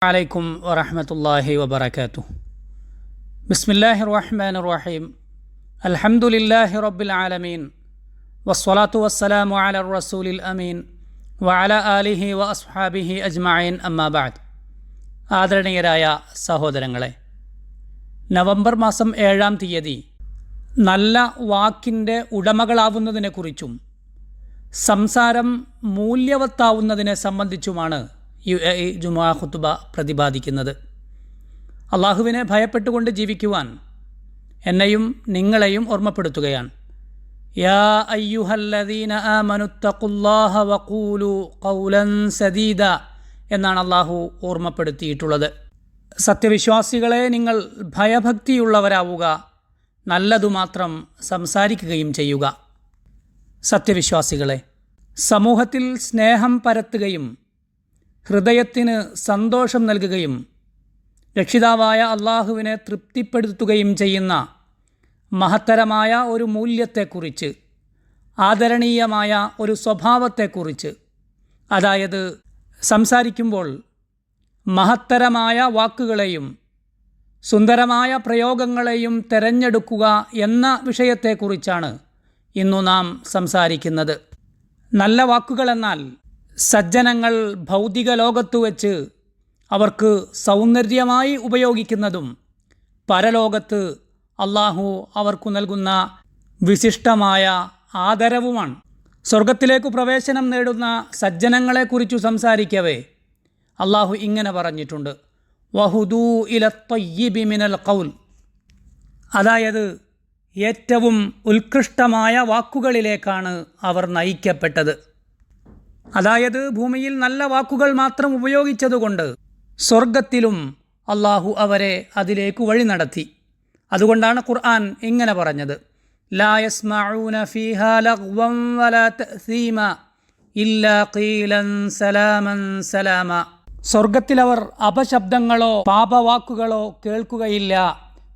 عليكم ورحمة الله وبركاته. بسم الله الرحمن الرحيم. الحمد لله رب العالمين والصلاة والسلام على الرسول الأمين وعلى آله وأصحابه أجمعين أما بعد. ആദരണീയരായ സഹോദരങ്ങളെ, നവംബർ മാസം 7-ാം തീയതി നല്ല വാക്കിൻ്റെ ഉടമകളാവുന്നതിനെക്കുറിച്ചും സംസാരം മൂല്യവത്താവുന്നതിനെ സംബന്ധിച്ചുമാണ് UAE ജുമുഅ ഖുതുബ പ്രതിപാദിക്കുന്നത്. അള്ളാഹുവിനെ ഭയപ്പെട്ടുകൊണ്ട് ജീവിക്കുവാൻ എന്നെയും നിങ്ങളെയും ഓർമ്മപ്പെടുത്തുകയാണ്. യാ അയ്യുഹല്ലദീന ആമനുത്തഖുല്ലാഹ വഖൂലു ഖൗലൻ സദീദ എന്നാണ് അള്ളാഹു ഓർമ്മപ്പെടുത്തിയിട്ടുള്ളത്. സത്യവിശ്വാസികളെ, നിങ്ങൾ ഭയഭക്തിയുള്ളവരാവുക, നല്ലതു മാത്രം സംസാരിക്കുകയും ചെയ്യുക. സത്യവിശ്വാസികളെ, സമൂഹത്തിൽ സ്നേഹം പരത്തുകയും ഹൃദയത്തിന് സന്തോഷം നൽകുകയും രക്ഷിതാവായ അള്ളാഹുവിനെ തൃപ്തിപ്പെടുത്തുകയും ചെയ്യുന്ന മഹത്തരമായ ഒരു മൂല്യത്തെക്കുറിച്ച്, ആദരണീയമായ ഒരു സ്വഭാവത്തെക്കുറിച്ച്, അതായത് സംസാരിക്കുമ്പോൾ മഹത്തരമായ വാക്കുകളെയും സുന്ദരമായ പ്രയോഗങ്ങളെയും തിരഞ്ഞെടുക്കുക എന്ന വിഷയത്തെക്കുറിച്ചാണ് ഇന്നു നാം സംസാരിക്കുന്നത്. നല്ല വാക്കുകളെന്നാൽ സജ്ജനങ്ങൾ ഭൗതിക ലോകത്തു വച്ച് അവർക്ക് സൗന്ദര്യമായി ഉപയോഗിക്കുന്നതും പരലോകത്ത് അള്ളാഹു അവർക്കു നൽകുന്ന വിശിഷ്ടമായ ആദരവുമാണ്. സ്വർഗത്തിലേക്കു പ്രവേശനം നേടുന്ന സജ്ജനങ്ങളെക്കുറിച്ചു സംസാരിക്കവേ അള്ളാഹു ഇങ്ങനെ പറഞ്ഞിട്ടുണ്ട്, വഹുദൂ ഇല ത്വയ്യിബി മിനൽ ഖൗൽ, അതായത് ഏറ്റവും ഉത്കൃഷ്ടമായ വാക്കുകളിലേക്കാണ് അവർ നയിക്കപ്പെട്ടത്. അതായത് ഭൂമിയിൽ നല്ല വാക്കുകൾ മാത്രം ഉപയോഗിച്ചതുകൊണ്ട് സ്വർഗത്തിലും അള്ളാഹു അവരെ അതിലേക്ക് വഴി നടത്തി. അതുകൊണ്ടാണ് ഖുർആൻ ഇങ്ങനെ പറഞ്ഞത്, ലാ യസ്മഊന ഫീഹാ ലഗ്വൻ വലാ തഅസീമ ഇല്ലാ ഖീലൻ സലാമൻ സലാമ. സ്വർഗത്തിലവർ അപശബ്ദങ്ങളോ പാപവാക്കുകളോ കേൾക്കുകയില്ല.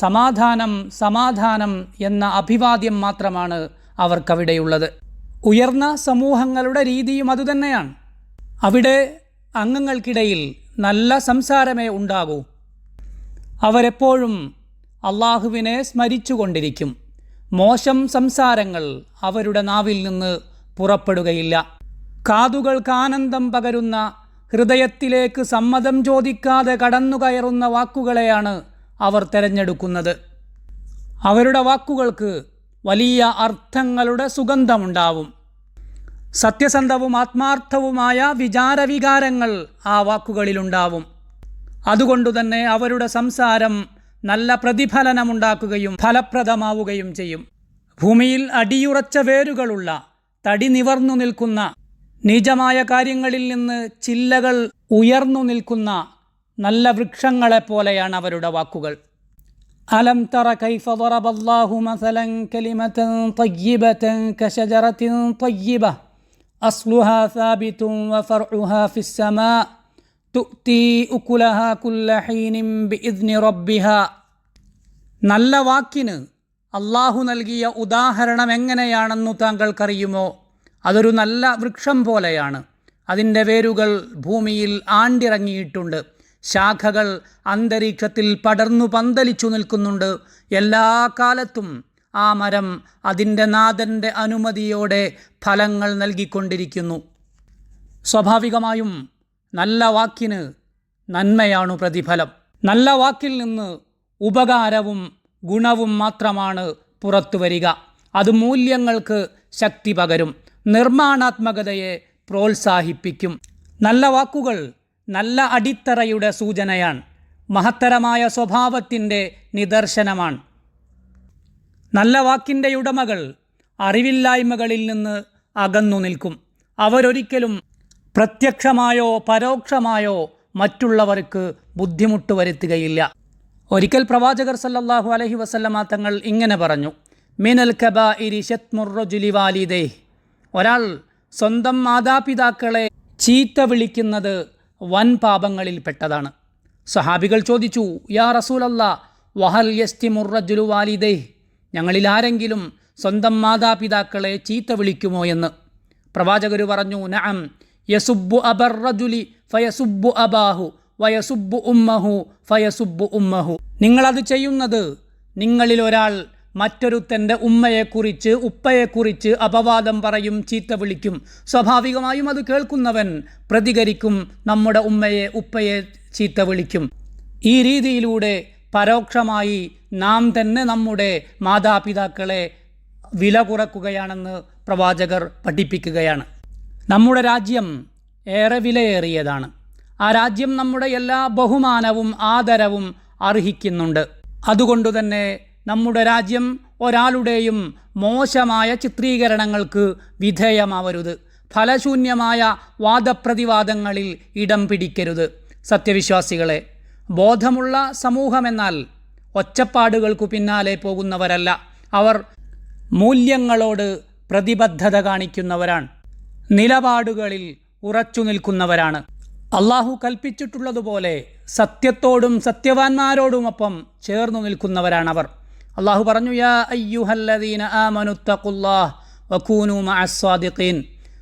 സമാധാനം സമാധാനം എന്ന അഭിവാദ്യം മാത്രമാണ് അവർക്കവിടെയുള്ളത്. ഉയർന്ന സമൂഹങ്ങളുടെ രീതിയും അതുതന്നെയാണ്. അവിടെ അംഗങ്ങൾക്കിടയിൽ നല്ല സംസാരമേ ഉണ്ടാകൂ. അവരെപ്പോഴും അള്ളാഹുവിനെ സ്മരിച്ചുകൊണ്ടിരിക്കും. മോശം സംസാരങ്ങൾ അവരുടെ നാവിൽ നിന്ന് പുറപ്പെടുകയില്ല. കാതുകൾക്ക് ആനന്ദം പകരുന്ന, ഹൃദയത്തിലേക്ക് സമ്മതം ചോദിക്കാതെ കടന്നുകയറുന്ന വാക്കുകളെയാണ് അവർ തിരഞ്ഞെടുക്കുന്നത്. അവരുടെ വാക്കുകൾക്ക് വലിയ അർത്ഥങ്ങളുടെ സുഗന്ധമുണ്ടാവും. സത്യസന്ധവും ആത്മാർത്ഥവുമായ വിചാരവികാരങ്ങൾ ആ വാക്കുകളിലുണ്ടാവും. അതുകൊണ്ടുതന്നെ അവരുടെ സംസാരം നല്ല പ്രതിഫലനമുണ്ടാക്കുകയും ഫലപ്രദമാവുകയും ചെയ്യും. ഭൂമിയിൽ അടിയുറച്ച വേരുകളുള്ള, തടി നിവർന്നു നിൽക്കുന്ന, നിജമായ കാര്യങ്ങളിൽ നിന്ന് ചില്ലകൾ ഉയർന്നു നിൽക്കുന്ന നല്ല വൃക്ഷങ്ങളെപ്പോലെയാണ് അവരുടെ വാക്കുകൾ. അലം തറ കൈഫ ദറബല്ലാഹു മസലൻ കലിമതൻ തയ്യിബതൻ കശജറത്തിൻ തയ്യിബ അസ്ലുഹാ സാബിതുൻ വഫർഉഹാ ഫിസ്സമാ തുഅതി ഉകുലഹാ കുല്ല ഹീനിൻ ബിഇദ്നി റബ്ബിഹാ. നല്ല വാക്കിന് അള്ളാഹു നൽകിയ ഉദാഹരണം എങ്ങനെയാണെന്നു താങ്കൾക്കറിയുമോ? അതൊരു നല്ല വൃക്ഷം പോലെയാണ്. അതിൻ്റെ വേരുകൾ ഭൂമിയിൽ ആണ്ടിറങ്ങിയിട്ടുണ്ട്. ശാഖകൾ അന്തരീക്ഷത്തിൽ പടർന്നു പന്തലിച്ചു നിൽക്കുന്നുണ്ട്. എല്ലാ കാലത്തും ആ മരം അതിൻ്റെ നാഥൻ്റെ അനുമതിയോടെ ഫലങ്ങൾ നൽകിക്കൊണ്ടിരിക്കുന്നു. സ്വാഭാവികമായും നല്ല വാക്കിന് നന്മയാണു പ്രതിഫലം. നല്ല വാക്കിൽ നിന്ന് ഉപകാരവും ഗുണവും മാത്രമാണ് പുറത്തു വരിക. അത് മൂല്യങ്ങൾക്ക് ശക്തി പകരും, നിർമ്മാണാത്മകതയെ പ്രോത്സാഹിപ്പിക്കും. നല്ല വാക്കുകൾ നല്ല അടിത്തറയുടെ സൂചനയാണ്, മഹത്തരമായ സ്വഭാവത്തിൻ്റെ നിദർശനമാണ്. നല്ല വാക്കിൻ്റെ ഉടമകൾ അറിവില്ലായ്മകളിൽ നിന്ന് അകന്നു നിൽക്കും. അവരൊരിക്കലും പ്രത്യക്ഷമായോ പരോക്ഷമായോ മറ്റുള്ളവർക്ക് ബുദ്ധിമുട്ട് വരുത്തുകയില്ല. ഒരിക്കൽ പ്രവാചകർ സല്ലല്ലാഹു അലൈഹി വസല്ലമ തങ്ങൾ ഇങ്ങനെ പറഞ്ഞു, മിനൽ കബാഇരി ശത്മുർ റജുലി വാലിദൈഹി, ഒരാൾ സ്വന്തം മാതാപിതാക്കളെ ചീത്ത വിളിക്കുന്നത് വൻ പാപങ്ങളിൽപ്പെട്ടതാണ്. സഹാബികൾ ചോദിച്ചു, യാ റസൂലല്ലാ വഹൽ യസ്തിമുർ റജുലു വാലിദൈഹി, ഞങ്ങളിൽ ആരെങ്കിലും സ്വന്തം മാതാപിതാക്കളെ ചീത്ത വിളിക്കുമോ എന്ന്. പ്രവാചകർ പറഞ്ഞു, നഅം യസുബ്ബു അബർ റജുലി ഫയസുബ്ബു അബാഹു വയസുബ്ബു ഉമ്മഹു ഫയസുബ്ബു ഉമ്മഹു. നിങ്ങളത് ചെയ്യുന്നത് നിങ്ങളിൽ ഒരാൾ മറ്റൊരുത്തൻ്റെ ഉമ്മയെക്കുറിച്ച് ഉപ്പയെക്കുറിച്ച് അപവാദം പറയും, ചീത്ത വിളിക്കും. സ്വാഭാവികമായും അത് കേൾക്കുന്നവൻ പ്രതികരിക്കും, നമ്മുടെ ഉമ്മയെ ഉപ്പയെ ചീത്ത വിളിക്കും. ഈ രീതിയിലൂടെ പരോക്ഷമായി നാം തന്നെ നമ്മുടെ മാതാപിതാക്കളെ വില കുറക്കുകയാണെന്ന് പ്രവാചകർ പഠിപ്പിക്കുകയാണ്. നമ്മുടെ രാജ്യം ഏറെ വിലയേറിയതാണ്. ആ രാജ്യം നമ്മുടെ എല്ലാ ബഹുമാനവും ആദരവും അർഹിക്കുന്നുണ്ട്. അതുകൊണ്ടുതന്നെ നമ്മുടെ രാജ്യം ഒരാളുടെയും മോശമായ ചിത്രീകരണങ്ങൾക്ക് വിധേയമാവരുത്. ഫലശൂന്യമായ വാദപ്രതിവാദങ്ങളിൽ ഇടം പിടിക്കരുത്. സത്യവിശ്വാസികളെ, ബോധമുള്ള സമൂഹമെന്നാൽ ഒച്ചപ്പാടുകൾക്കു പിന്നാലെ പോകുന്നവരല്ല. അവർ മൂല്യങ്ങളോട് പ്രതിബദ്ധത കാണിക്കുന്നവരാണ്, നിലപാടുകളിൽ ഉറച്ചു നിൽക്കുന്നവരാണ്. അള്ളാഹു കൽപ്പിച്ചിട്ടുള്ളതുപോലെ സത്യത്തോടും സത്യവാന്മാരോടുമൊപ്പം ചേർന്നു നിൽക്കുന്നവരാണവർ. അള്ളാഹു പറഞ്ഞു, യാ അയ്യുഹല്ലദീന ആമനുത്തഖുല്ലാഹ് വകൂനൂ മഅസ്സാദിഖീൻ.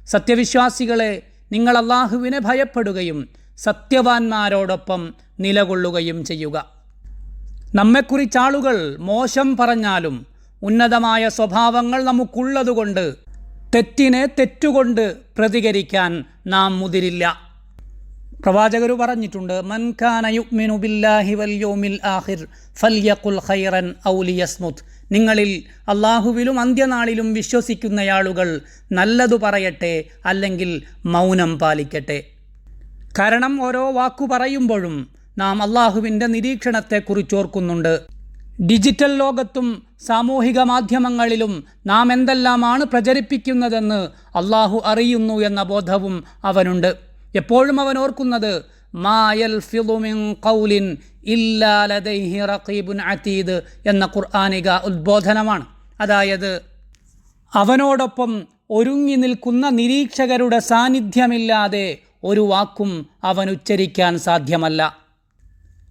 സത്യവിശ്വാസികളെ, നിങ്ങൾ അള്ളാഹുവിനെ ഭയപ്പെടുകയും സത്യവാന്മാരോടൊപ്പം നിലകൊള്ളുകയും ചെയ്യുക. നമ്മെക്കുറിച്ച് ആളുകൾ മോശം പറഞ്ഞാലും ഉന്നതമായ സ്വഭാവങ്ങൾ നമുക്കുള്ളതുകൊണ്ട് തെറ്റിനെ തെറ്റുകൊണ്ട് പ്രതികരിക്കാൻ നാം മുതിരില്ല. പ്രവാചകർ പറഞ്ഞിട്ടുണ്ട്, മൻ കാന യുഅ്മിനു ബില്ലാഹി വൽ യൗമിൽ ആഖിർ ഫൽയഖുൽ ഖൈറൻ ഔ ലിയസ്മുത്. നിങ്ങളിൽ അള്ളാഹുവിലും അന്ത്യനാളിലും വിശ്വസിക്കുന്നയാളുകൾ നല്ലതു പറയട്ടെ, അല്ലെങ്കിൽ മൗനം പാലിക്കട്ടെ. കാരണം ഓരോ വാക്കു പറയുമ്പോഴും നാം അള്ളാഹുവിൻ്റെ നിരീക്ഷണത്തെക്കുറിച്ച് ഓർക്കുന്നുണ്ട്. ഡിജിറ്റൽ ലോകത്തും സാമൂഹിക മാധ്യമങ്ങളിലും നാം എന്തെല്ലാമാണ് പ്രചരിപ്പിക്കുന്നതെന്ന് അള്ളാഹു അറിയുന്നു എന്ന ബോധവും അവനുണ്ട്. എപ്പോഴും അവൻ ഓർക്കുന്നത്, മാ യൽഫിളു മിൻ ഖൗലിൻ ഇല്ലാ ലദൈഹി റഖീബുൻ അതീദ് എന്ന ഖുർആനിക ഉദ്ബോധനമാണ്. അതായത് അവനോടൊപ്പം ഒരുങ്ങി നിൽക്കുന്ന നിരീക്ഷകരുടെ സാന്നിധ്യമില്ലാതെ ഒരു വാക്കും അവൻ ഉച്ചരിക്കാൻ സാധ്യമല്ല.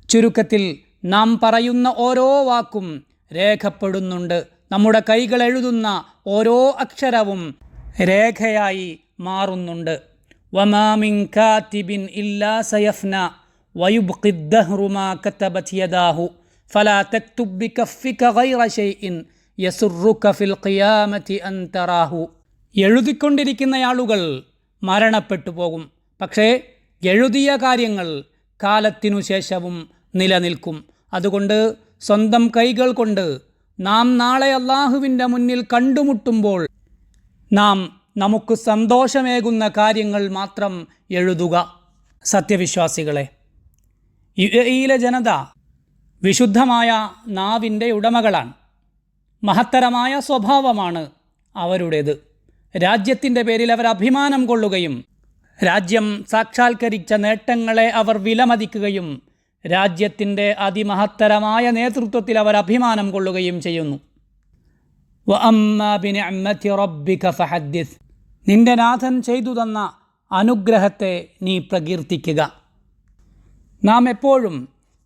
ചുരുക്കത്തിൽ, നാം പറയുന്ന ഓരോ വാക്കും രേഖപ്പെടുന്നുണ്ട്. നമ്മുടെ കൈകൾ എഴുതുന്ന ഓരോ അക്ഷരവും രേഖയായി മാറുന്നുണ്ട്. വമാ മിൻ കാതിബിൻ ഇല്ലാ സയഫ്ന വയുബ്ഖി ദഹ്റു മാ കതബത് യദാഹു ഫലാ തക്തുബ് ബികഫിക ഗൈറ ഷൈഇൻ യസുറുക ഫിൽ ഖിയാമത്തി അൻ തറാഹു. എഴുതിക്കൊണ്ടിരിക്കുന്നയാളുകൾ മരണപ്പെട്ടു പോകും, പക്ഷേ എഴുതിയ കാര്യങ്ങൾ കാലത്തിനു ശേഷവും നിലനിൽക്കും. അതുകൊണ്ട് സ്വന്തം കൈകൾ കൊണ്ട് നാം നാളെ അള്ളാഹുവിൻ്റെ മുന്നിൽ കണ്ടുമുട്ടുമ്പോൾ നാം നമുക്ക് സന്തോഷമേകുന്ന കാര്യങ്ങൾ മാത്രം എഴുതുക. സത്യവിശ്വാസികളെ, യുഎഇയിലെ ജനത വിശുദ്ധമായ നാവിൻ്റെ ഉടമകളാണ്. മഹത്തരമായ സ്വഭാവമാണ് അവരുടേത്. രാജ്യത്തിൻ്റെ പേരിൽ അവർ അഭിമാനം കൊള്ളുകയും രാജ്യം സാക്ഷാത്കരിച്ച നേട്ടങ്ങളെ അവർ വിലമതിക്കുകയും രാജ്യത്തിൻ്റെ അതിമഹത്തരമായ നേതൃത്വത്തിൽ അവർ അഭിമാനം കൊള്ളുകയും ചെയ്യുന്നു. വഅമ്മാ ബിനിഅ്മതി റബ്ബിക ഫഹദ്ദിസ്. നിന്റെ നാഥൻ ചെയ്തു തന്ന അനുഗ്രഹത്തെ നീ പ്രകീർത്തിക്കുക. നാം എപ്പോഴും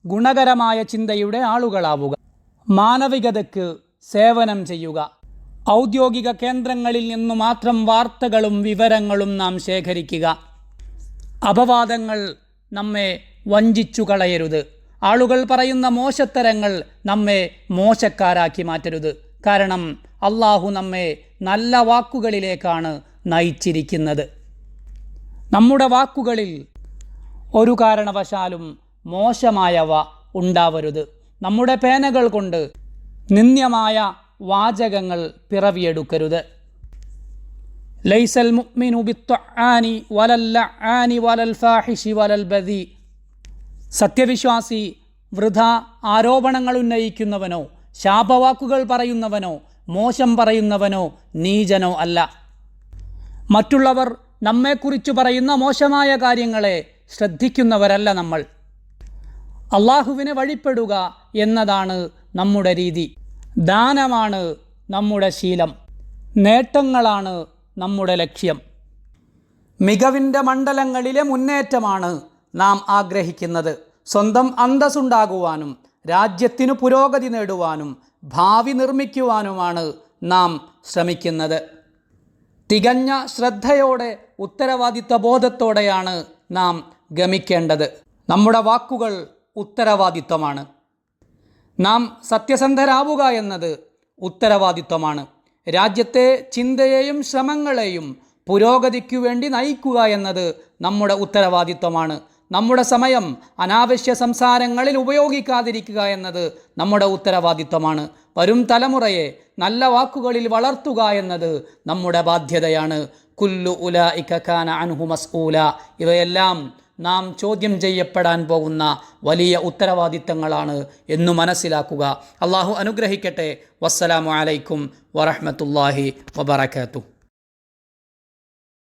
ഗുണകരമായ ചിന്തയുടെ ആളുകളാവുക. മാനവികതയ്ക്ക് സേവനം ചെയ്യുക. ഔദ്യോഗിക കേന്ദ്രങ്ങളിൽ നിന്നു മാത്രം വാർത്തകളും വിവരങ്ങളും നാം ശേഖരിക്കുക. അപവാദങ്ങൾ നമ്മെ വഞ്ചിച്ചു കളയരുത്. ആളുകൾ പറയുന്ന മോശത്തരങ്ങൾ നമ്മെ മോശക്കാരാക്കി മാറ്റരുത്. കാരണം അള്ളാഹു നമ്മെ നല്ല വാക്കുകളിലേക്കാണ് നയിച്ചിരിക്കുന്നത്. നമ്മുടെ വാക്കുകളിൽ ഒരു കാരണവശാലും മോശമായവ ഉണ്ടാവരുത്. നമ്മുടെ പേനകൾ കൊണ്ട് നിന്ദ്യമായ വാചകങ്ങൾ പിറവിയെടുക്കരുത്. ലൈസൽ മുഅ്മിനു ബിത്ത്ആനി വലൽ ലആനി വലൽ ഫാഹിഷി വലൽ ബദി. സത്യവിശ്വാസി വൃഥ ആരോപണങ്ങൾ ഉന്നയിക്കുന്നവനോ ശാപവാക്കുകൾ പറയുന്നവനോ മോശം പറയുന്നവനോ നീചനോ അല്ല. മറ്റുള്ളവർ നമ്മെക്കുറിച്ച് പറയുന്ന മോശമായ കാര്യങ്ങളെ ശ്രദ്ധിക്കുന്നവരല്ല നമ്മൾ. അള്ളാഹുവിനെ വഴിപ്പെടുക എന്നതാണ് നമ്മുടെ രീതി. ദാനമാണ് നമ്മുടെ ശീലം. നേട്ടങ്ങളാണ് നമ്മുടെ ലക്ഷ്യം. മികവിൻ്റെ മണ്ഡലങ്ങളിലെ മുന്നേറ്റമാണ് നാം ആഗ്രഹിക്കുന്നത്. സ്വന്തം അന്തസ്സുണ്ടാകുവാനും രാജ്യത്തിനു പുരോഗതി നേടുവാനും ഭാവി നിർമ്മിക്കുവാനുമാണ് നാം ശ്രമിക്കുന്നത്. തികഞ്ഞ ശ്രദ്ധയോടെ ഉത്തരവാദിത്വ ബോധത്തോടെയാണ് നാം ഗമിക്കേണ്ടത്. നമ്മുടെ വാക്കുകൾ ഉത്തരവാദിത്വമാണ്. നാം സത്യസന്ധരാവുക എന്നത് ഉത്തരവാദിത്വമാണ്. രാജ്യത്തെ ചിന്തയെയും ശ്രമങ്ങളെയും പുരോഗതിക്കു വേണ്ടി നയിക്കുക എന്നത് നമ്മുടെ ഉത്തരവാദിത്വമാണ്. നമ്മുടെ സമയം അനാവശ്യ സംസാരങ്ങളിൽ ഉപയോഗിക്കാതിരിക്കുക എന്നത് നമ്മുടെ ഉത്തരവാദിത്വമാണ്. വരും തലമുറയെ നല്ല വാക്കുകളിൽ വളർത്തുക എന്നത് നമ്മുടെ ബാധ്യതയാണ്. കുല്ലു ഉലൈക കാന അൻഹു മസ്ഊല. ഇവയെല്ലാം നാം ചോദ്യം ചെയ്യപ്പെടാൻ പോകുന്ന വലിയ ഉത്തരവാദിത്തങ്ങളാണ് എന്നു മനസ്സിലാക്കുക. അള്ളാഹു അനുഗ്രഹിക്കട്ടെ. വസ്സലാമു അലൈക്കും വറഹ്മത്തുള്ളാഹി വബറകാതുഹു.